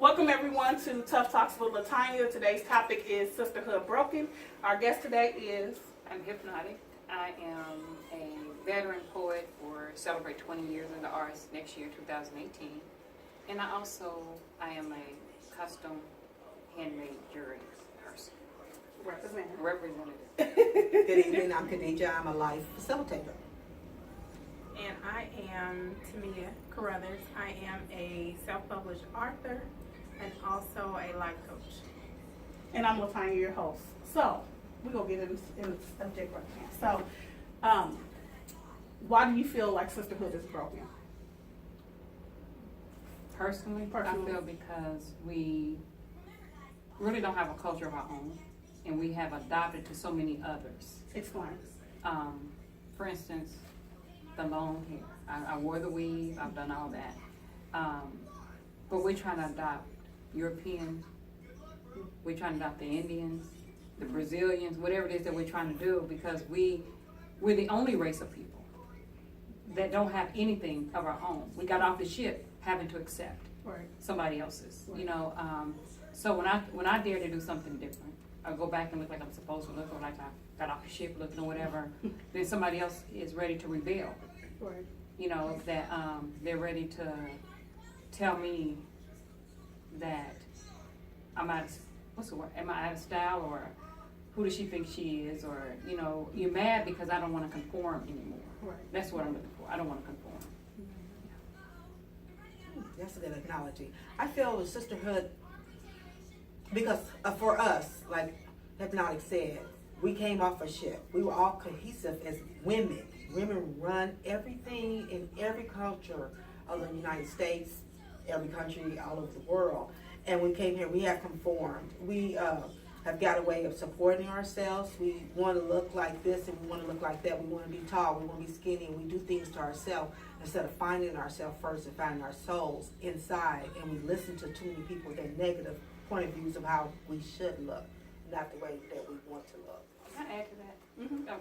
Welcome everyone to Tough Talks with Tonya. Today's topic is Sisterhood Broken. Our guest today is... I'm Hypnotic. I am a veteran poet for celebrate 20 years in the arts next year, 2018. And I am a custom handmade jewelry person. Representative. Good evening, I'm Khadija. I'm a life facilitator. And I am Tonya Carruthers. I am a self-published author and also a life coach. And I'm Latanya, your host. So, we're going to get in the subject right now. So, why do you feel like sisterhood is broken? Personally, I feel because we really don't have a culture of our own, and we have adopted to so many others. Explain. For instance, the long hair. I wore the weave, I've done all that. But we're trying to adopt European, we're trying to adopt the Indians, the Brazilians, whatever it is that we're trying to do, because we're the only race of people that don't have anything of our own. We got off the ship having to accept somebody else's, you know. So when I dare to do something different, I go back and look like I'm supposed to look, or like I got off the ship looking or whatever, then somebody else is ready to rebel. Right. You know, that they're ready to tell me that I'm out of, what's the word, am I out of style, or who does she think she is, or, you know, you're mad because I don't want to conform anymore. Right. That's what I'm looking for. I don't want to conform. That's a good analogy. I feel the sisterhood, because for us, like Hypnotic said, we came off a ship. We were all cohesive as women. Women run everything in every culture of the United States, every country all over the world. And we came here, we have conformed. We have got a way of supporting ourselves. We want to look like this and we want to look like that. We want to be tall, we want to be skinny, and we do things to ourselves instead of finding ourselves first and finding our souls inside. And we listen to too many people with their negative point of views of how we should look, not the way that we want to look. Can I add to that?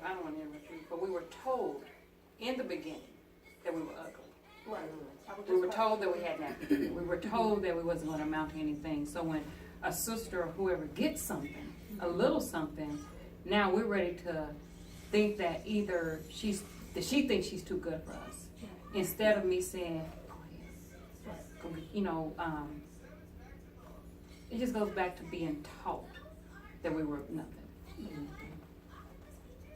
I don't want to interrupt you, but we were told in the beginning that we were ugly. Right. We were told that we had nothing. We were told that we wasn't going to amount to anything. So when a sister or whoever gets something, a little something, now we're ready to think that either she thinks she's too good for us, instead of me saying, "Go ahead," you know. It just goes back to being taught that we were nothing.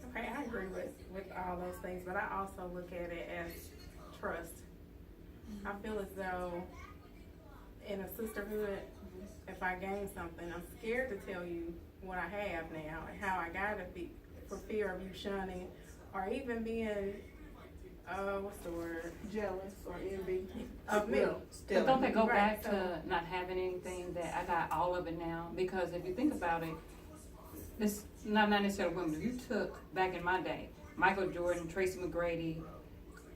Okay, I agree with all those things, but I also look at it as trust. I feel as though in a sisterhood, if I gain something, I'm scared to tell you what I have now and how I got it for fear of you shunning or even being, what's the word? Jealous or envy. Of me. But don't they go Right, back to not having anything, that I got all of it now? Because if you think about it, it's not necessarily women. If you took, back in my day, Michael Jordan, Tracy McGrady,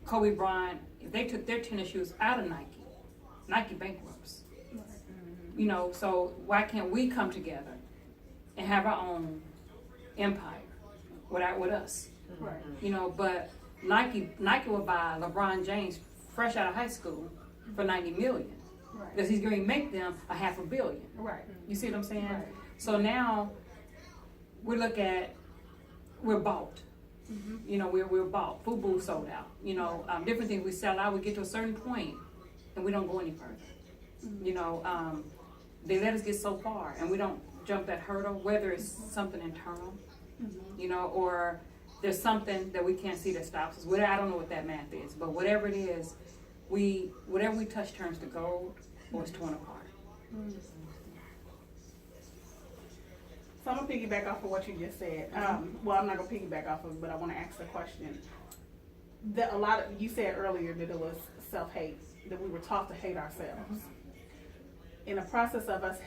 Kobe Bryant, if they took their tennis shoes out of Nike bankrupts. You know, so why can't we come together and have our own empire with us? Right. You know, but Nike will buy LeBron James fresh out of high school for $90 million. Right. Because he's going to make them $500 million. Right. You see what I'm saying? Right. So now we look at, we're bought. You know, we're bought. FUBU sold out. You know, different things we sell out. We get to a certain point and we don't go any further. You know, they let us get so far and we don't jump that hurdle, whether it's something internal, you know, or there's something that we can't see that stops us. I don't know what that math is, but whatever it is, whatever we touch turns to gold or it's torn apart. So I'm going to piggyback off of what you just said. Well, I'm not going to piggyback off of it, but I want to ask the question. You said earlier that it was self-hate, that we were taught to hate ourselves. In the process of us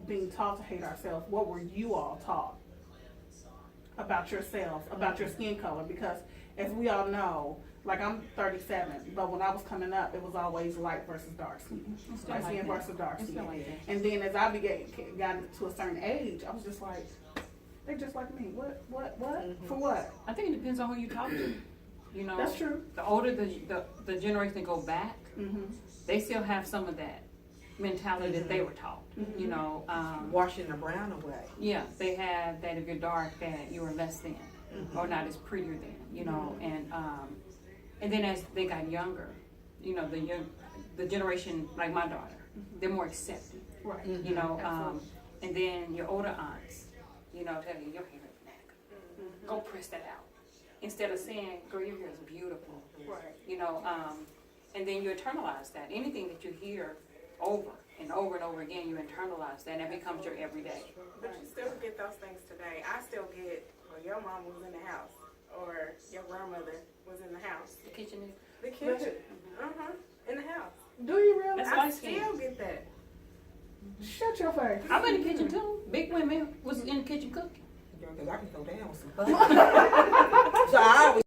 being taught to hate ourselves, what were you all taught about yourselves, about your skin color? Because as we all know, like I'm 37, but when I was coming up, it was always light versus dark skin. Light skin versus dark skin. And then as I got to a certain age, I was just like, they just like me. What? For what? I think it depends on who you talk to. You know, That's true. The older the generation that go back, they still have some of that mentality that they were taught. You know, Washing the brown away. yeah, they have that if you're dark, that you are less than, or not as prettier than, you know, and then as they got younger, you know, the generation like my daughter, they're more accepting, Right. you know, Absolutely. and then your older aunts, you know, tell you your hair is black, go press that out, instead of saying, girl, your hair is beautiful, Right. you know, and then you internalize that. Anything that you hear over and over and over again, you internalize that, and it becomes your everyday. But you still get those things today. I still get, well, your mom was in the house, or your grandmother was in the house. The kitchen is. The kitchen. In the house. Do you really? That's I light skin. still get that. Shut your face. I'm in the kitchen too. Big women was in the kitchen cooking. Because I can go down with some butter. So I always